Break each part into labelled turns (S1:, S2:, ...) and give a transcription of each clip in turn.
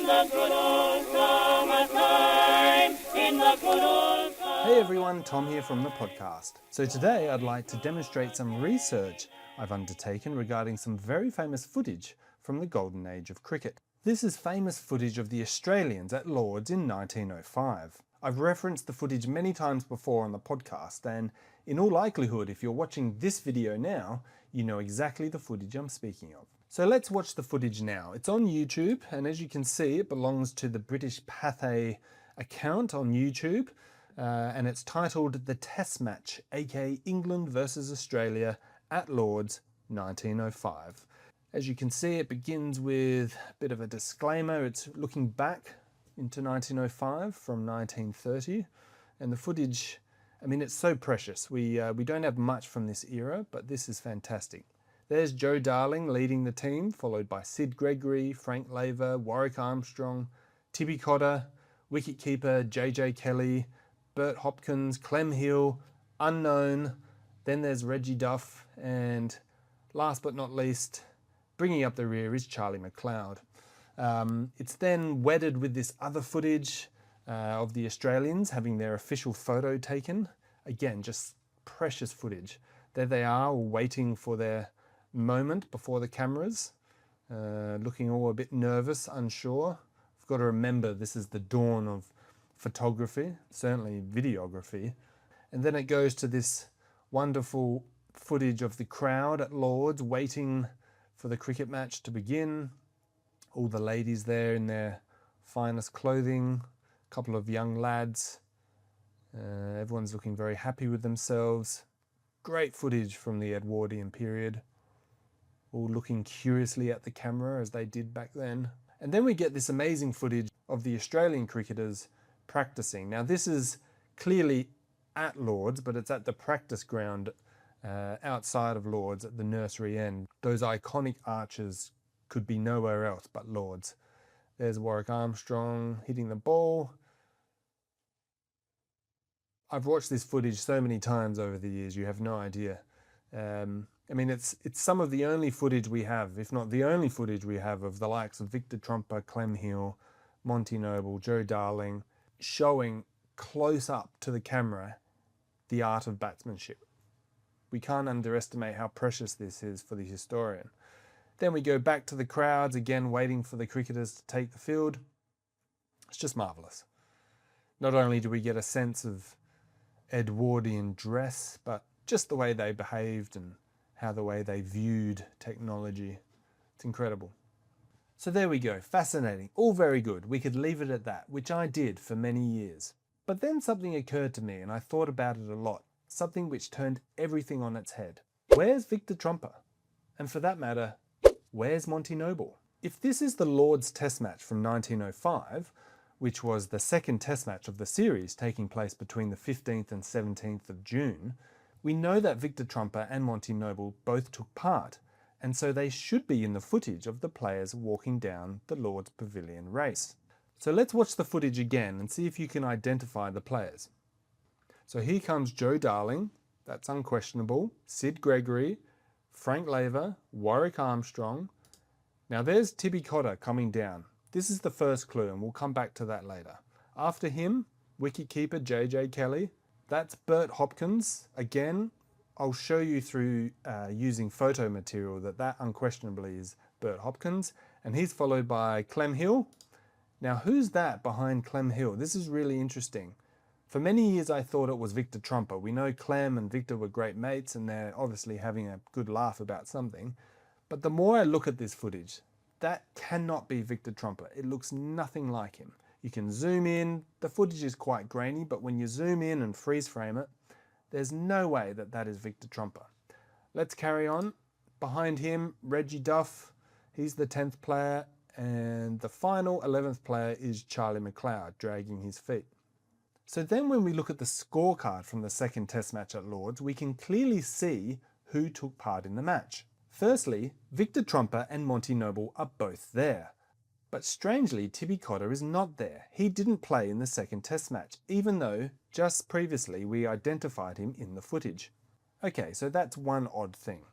S1: the good old summertime, in the good old summertime.
S2: Hey everyone, Tom here from the podcast. So today I'd like to demonstrate some research I've undertaken regarding some very famous footage from the golden age of cricket. This is famous footage of the Australians at Lord's in 1905. I've referenced the footage many times before on the podcast, and in all likelihood, if you're watching this video now, you know exactly the footage I'm speaking of. So let's watch the footage now. It's on YouTube, and as you can see, it belongs to the British Pathé account on YouTube, and it's titled The Test Match, aka England versus Australia at Lord's 1905. As you can see, it begins with a bit of a disclaimer. It's looking back into 1905 from 1930, and the footage, I mean, it's so precious. We don't have much from this era, but this is fantastic. There's Joe Darling leading the team, followed by Sid Gregory, Frank Laver, Warwick Armstrong, Tibby Cotter, wicketkeeper JJ Kelly, Bert Hopkins, Clem Hill, unknown. Then there's Reggie Duff, and last but not least, bringing up the rear is Charlie McLeod. It's then wedded with this other footage of the Australians having their official photo taken. Again, just precious footage. There they are, all waiting for their moment before the cameras, looking all a bit nervous, unsure. I've got to remember this is the dawn of photography, certainly videography. And then it goes to this wonderful footage of the crowd at Lord's waiting for the cricket match to begin. All the ladies there in their finest clothing, a couple of young lads. Everyone's looking very happy with themselves. Great footage from the Edwardian period. All looking curiously at the camera as they did back then. And then we get this amazing footage of the Australian cricketers practicing. Now this is clearly at Lord's, but it's at the practice ground outside of Lord's at the nursery end. Those iconic arches could be nowhere else but Lord's. There's Warwick Armstrong hitting the ball. I've watched this footage so many times over the years, you have no idea. I mean, it's some of the only footage we have, if not the only footage we have, of the likes of Victor Trumper, Clem Hill, Monty Noble, Joe Darling, showing close up to the camera the art of batsmanship. We can't underestimate how precious this is for the historian. Then we go back to the crowds, again waiting for the cricketers to take the field. It's just marvellous. Not only do we get a sense of Edwardian dress, but just the way they behaved and how the way they viewed technology. It's incredible. So there we go, fascinating, all very good. We could leave it at that, which I did for many years. But then something occurred to me and I thought about it a lot, something which turned everything on its head. Where's Victor Trumper? And for that matter, where's Monty Noble? If this is the Lord's Test match from 1905, which was the second Test match of the series taking place between the 15th and 17th of June, we know that Victor Trumper and Monty Noble both took part, and so they should be in the footage of the players walking down the Lord's Pavilion race. So let's watch the footage again and see if you can identify the players. So here comes Joe Darling, that's unquestionable, Sid Gregory, Frank Laver, Warwick Armstrong. Now there's Tibby Cotter coming down. This is the first clue and we'll come back to that later. After him, wicketkeeper JJ Kelly. That's Bert Hopkins. Again, I'll show you through using photo material that unquestionably is Bert Hopkins. And he's followed by Clem Hill. Now who's that behind Clem Hill? This is really interesting. For many years I thought it was Victor Trumper. We know Clem and Victor were great mates and they're obviously having a good laugh about something. But the more I look at this footage, that cannot be Victor Trumper. It looks nothing like him. You can zoom in, the footage is quite grainy, but when you zoom in and freeze frame it, there's no way that that is Victor Trumper. Let's carry on. Behind him, Reggie Duff, he's the 10th player, and the final 11th player is Charlie McLeod, dragging his feet. So then when we look at the scorecard from the second Test match at Lord's, we can clearly see who took part in the match. Firstly, Victor Trumper and Monty Noble are both there. But strangely, Tibby Cotter is not there. He didn't play in the second Test match, even though just previously we identified him in the footage. Okay, so that's one odd thing.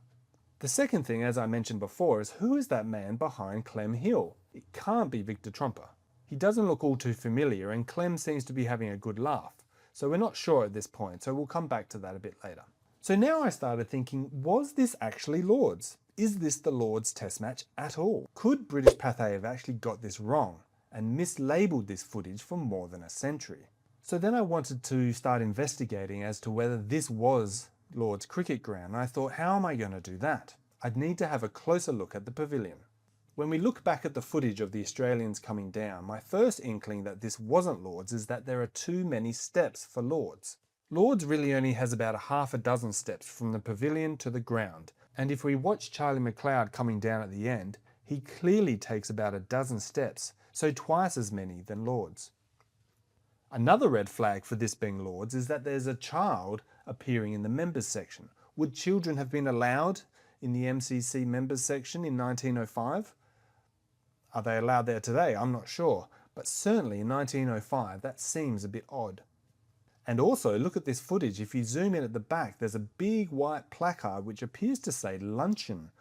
S2: The second thing, as I mentioned before, is who is that man behind Clem Hill? It can't be Victor Trumper. He doesn't look all too familiar, and Clem seems to be having a good laugh. So we're not sure at this point, so we'll come back to that a bit later. So now I started thinking, was this actually Lord's? Is this the Lord's Test match at all? Could British Pathé have actually got this wrong and mislabeled this footage for more than a century? So then I wanted to start investigating as to whether this was Lord's cricket ground, and I thought, how am I going to do that? I'd need to have a closer look at the pavilion. When we look back at the footage of the Australians coming down, my first inkling that this wasn't Lord's is that there are too many steps for Lord's. Lord's really only has about half a dozen steps from the pavilion to the ground, and if we watch Charlie McLeod coming down at the end, he clearly takes about a dozen steps, so twice as many than Lord's. Another red flag for this being Lord's is that there's a child appearing in the members section. Would children have been allowed in the MCC members section in 1905? Are they allowed there today? I'm not sure, but certainly in 1905 that seems a bit odd. And also, look at this footage. If you zoom in at the back, there's a big white placard which appears to say luncheon,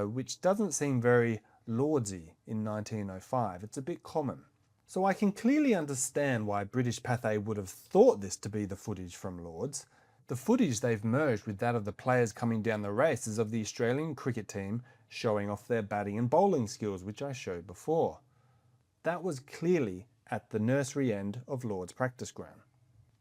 S2: which doesn't seem very Lordsy in 1905. It's a bit common. So I can clearly understand why British Pathé would have thought this to be the footage from Lord's. The footage they've merged with that of the players coming down the race is of the Australian cricket team showing off their batting and bowling skills, which I showed before. That was clearly at the nursery end of Lord's practice ground.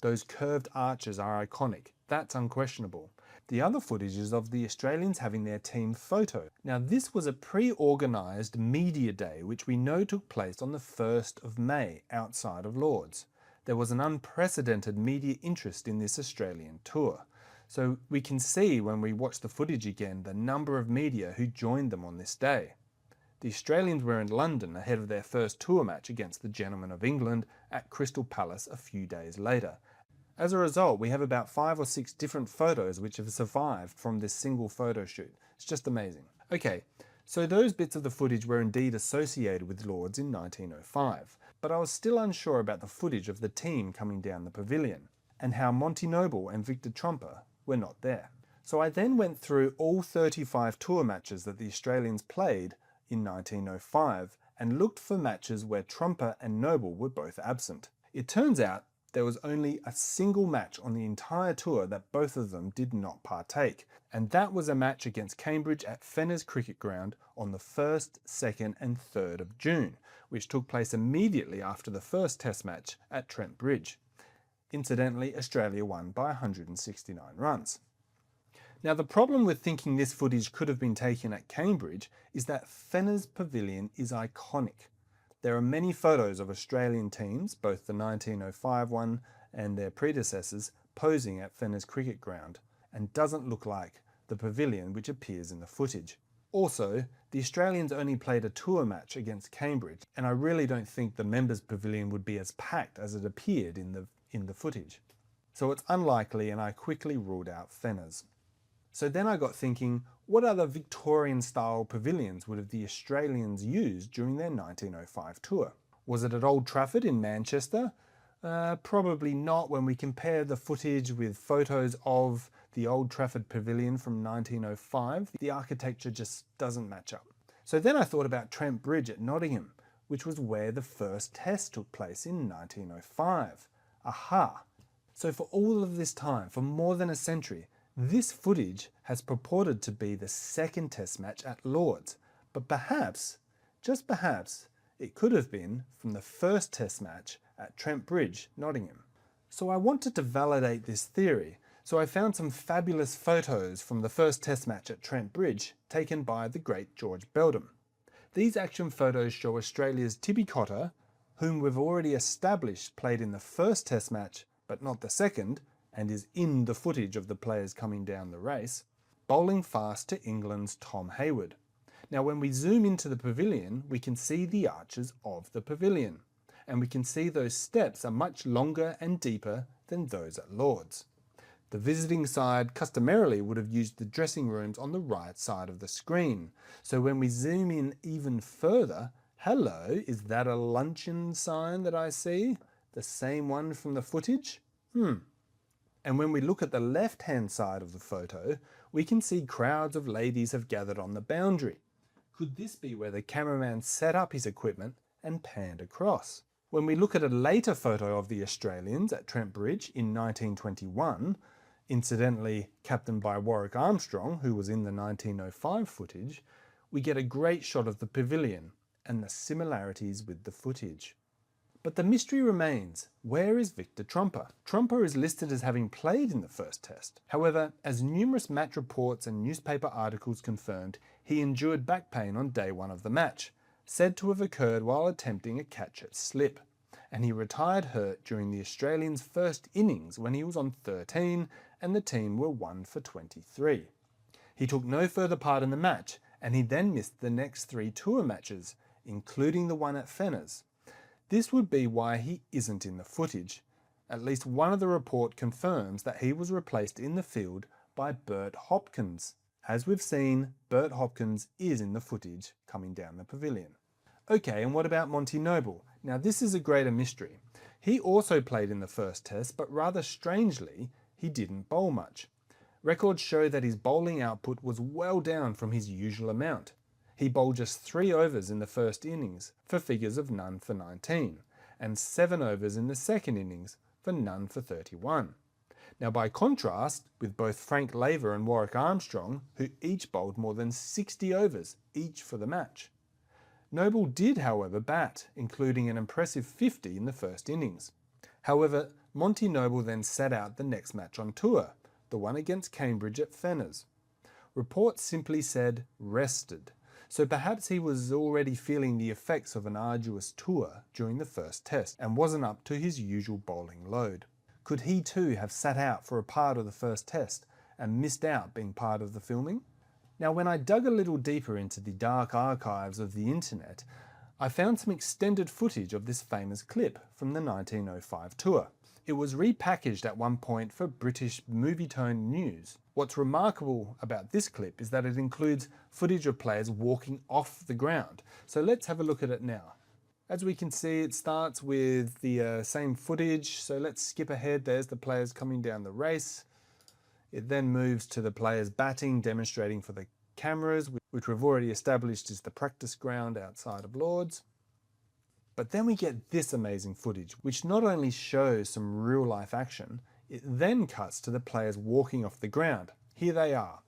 S2: Those curved arches are iconic, that's unquestionable. The other footage is of the Australians having their team photo. Now this was a pre-organised media day which we know took place on the 1st of May outside of Lord's. There was an unprecedented media interest in this Australian tour. So we can see when we watch the footage again the number of media who joined them on this day. The Australians were in London ahead of their first tour match against the Gentlemen of England at Crystal Palace a few days later. As a result, we have about 5 or 6 different photos which have survived from this single photo shoot. It's just amazing. Okay, so those bits of the footage were indeed associated with Lord's in 1905, but I was still unsure about the footage of the team coming down the pavilion, and how Monty Noble and Victor Trumper were not there. So I then went through all 35 tour matches that the Australians played in 1905 and looked for matches where Trumper and Noble were both absent. It turns out there was only a single match on the entire tour that both of them did not partake, and that was a match against Cambridge at Fenner's Cricket Ground on the 1st, 2nd and 3rd of June, which took place immediately after the first Test match at Trent Bridge. Incidentally, Australia won by 169 runs. Now the problem with thinking this footage could have been taken at Cambridge is that Fenner's Pavilion is iconic. There are many photos of Australian teams, both the 1905 one and their predecessors, posing at Fenner's Cricket Ground, and doesn't look like the pavilion which appears in the footage. Also, the Australians only played a tour match against Cambridge, and I really don't think the members' pavilion would be as packed as it appeared in the footage. So it's unlikely, and I quickly ruled out Fenner's. So then I got thinking, what other Victorian-style pavilions would have the Australians used during their 1905 tour? Was it at Old Trafford in Manchester? Probably not when we compare the footage with photos of the Old Trafford Pavilion from 1905. The architecture just doesn't match up. So then I thought about Trent Bridge at Nottingham, which was where the first test took place in 1905. Aha! So for all of this time, for more than a century, this footage has purported to be the second Test match at Lord's, but perhaps, just perhaps, it could have been from the first Test match at Trent Bridge, Nottingham. So I wanted to validate this theory, so I found some fabulous photos from the first Test match at Trent Bridge taken by the great George Beldam. These action photos show Australia's Tibby Cotter, whom we've already established played in the first Test match, but not the second, and is in the footage of the players coming down the race, bowling fast to England's Tom Hayward. Now when we zoom into the pavilion, we can see the arches of the pavilion, and we can see those steps are much longer and deeper than those at Lord's. The visiting side customarily would have used the dressing rooms on the right side of the screen, so when we zoom in even further, hello, is that a luncheon sign that I see? The same one from the footage? And when we look at the left-hand side of the photo, we can see crowds of ladies have gathered on the boundary. Could this be where the cameraman set up his equipment and panned across. When we look at a later photo of the Australians at Trent Bridge in 1921, incidentally captained by Warwick Armstrong, who was in the 1905 footage, we get a great shot of the pavilion and the similarities with the footage. But the mystery remains, where is Victor Trumper? Trumper is listed as having played in the first test. However, as numerous match reports and newspaper articles confirmed, he endured back pain on day one of the match, said to have occurred while attempting a catch at slip, and he retired hurt during the Australians' first innings when he was on 13 and the team were 1 for 23. He took no further part in the match, and he then missed the next 3 tour matches, including the one at Fenner's. This would be why he isn't in the footage. At least one of the report confirms that he was replaced in the field by Bert Hopkins. As we've seen, Bert Hopkins is in the footage coming down the pavilion. Okay, and what about Monty Noble? Now this is a greater mystery. He also played in the first test, but rather strangely, he didn't bowl much. Records show that his bowling output was well down from his usual amount. He bowled just 3 overs in the first innings for figures of none for 19, and 7 overs in the second innings for none for 31. Now by contrast, with both Frank Laver and Warwick Armstrong, who each bowled more than 60 overs each for the match. Noble did, however, bat, including an impressive 50 in the first innings. However, Monty Noble then sat out the next match on tour, the one against Cambridge at Fenner's. Reports simply said rested, so perhaps he was already feeling the effects of an arduous tour during the first test and wasn't up to his usual bowling load. Could he too have sat out for a part of the first test and missed out being part of the filming? Now when I dug a little deeper into the dark archives of the internet, I found some extended footage of this famous clip from the 1905 tour. It was repackaged at one point for British Movietone News. What's remarkable about this clip is that it includes footage of players walking off the ground. So let's have a look at it now. As we can see, it starts with the same footage. So let's skip ahead. There's the players coming down the race. It then moves to the players batting, demonstrating for the cameras, which we've already established is the practice ground outside of Lord's. But then we get this amazing footage, which not only shows some real life action, it then cuts to the players walking off the ground. Here they are.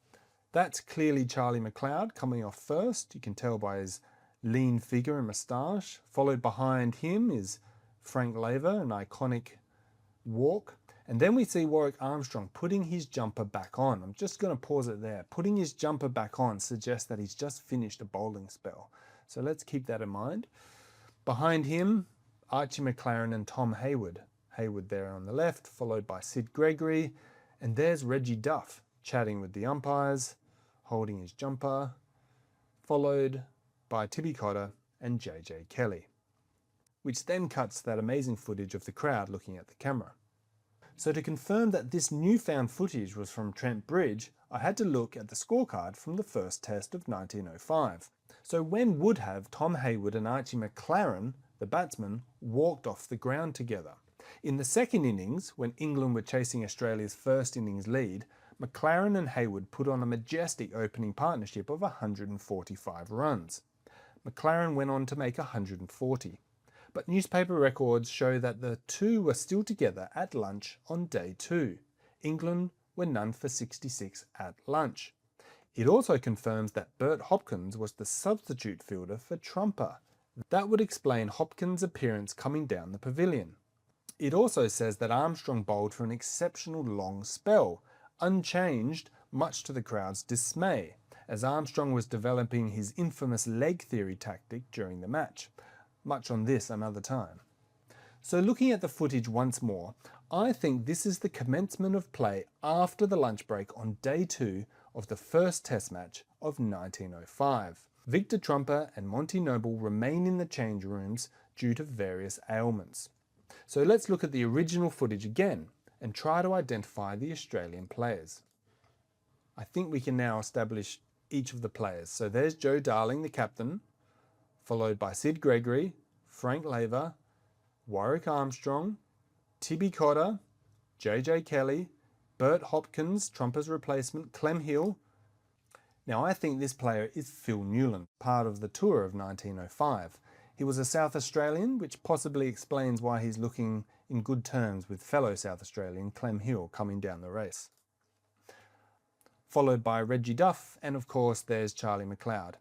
S2: That's clearly Charlie McLeod coming off first. You can tell by his lean figure and moustache. Followed behind him is Frank Laver, an iconic walk. And then we see Warwick Armstrong putting his jumper back on. I'm just going to pause it there. Putting his jumper back on suggests that he's just finished a bowling spell. So let's keep that in mind. Behind him, Archie McLaren and Tom Hayward. Hayward there on the left, followed by Sid Gregory. And there's Reggie Duff chatting with the umpires, holding his jumper, followed by Tibby Cotter and JJ Kelly, which then cuts to that amazing footage of the crowd looking at the camera. So to confirm that this newfound footage was from Trent Bridge, I had to look at the scorecard from the first test of 1905. So when would have Tom Hayward and Archie McLaren, the batsman, walked off the ground together? In the second innings, when England were chasing Australia's first innings lead, McLaren and Hayward put on a majestic opening partnership of 145 runs. McLaren went on to make 140. But newspaper records show that the two were still together at lunch on day 2. England were none for 66 at lunch. It also confirms that Bert Hopkins was the substitute fielder for Trumper. That would explain Hopkins' appearance coming down the pavilion. It also says that Armstrong bowled for an exceptional long spell, unchanged, much to the crowd's dismay, as Armstrong was developing his infamous leg theory tactic during the match. Much on this another time. So looking at the footage once more, I think this is the commencement of play after the lunch break on day 2 of the first test match of 1905. Victor Trumper and Monty Noble remain in the change rooms due to various ailments. So let's look at the original footage again and try to identify the Australian players. I think we can now establish each of the players. So there's Joe Darling, the captain, followed by Sid Gregory, Frank Laver, Warwick Armstrong, Tibby Cotter, JJ Kelly, Bert Hopkins, Trumper's replacement, Clem Hill. Now I think this player is Phil Newland, part of the tour of 1905. He was a South Australian, which possibly explains why he's looking in good terms with fellow South Australian Clem Hill coming down the race. Followed by Reggie Duff, and of course there's Charlie McLeod.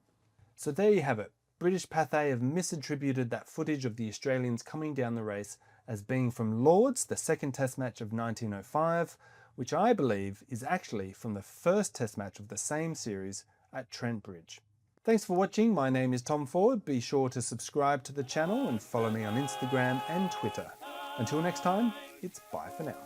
S2: So there you have it. British Pathé have misattributed that footage of the Australians coming down the race as being from Lord's, the second test match of 1905, which I believe is actually from the first test match of the same series at Trent Bridge. Thanks for watching. My name is Tom Ford. Be sure to subscribe to the channel and follow me on Instagram and Twitter. Until next time, it's bye for now.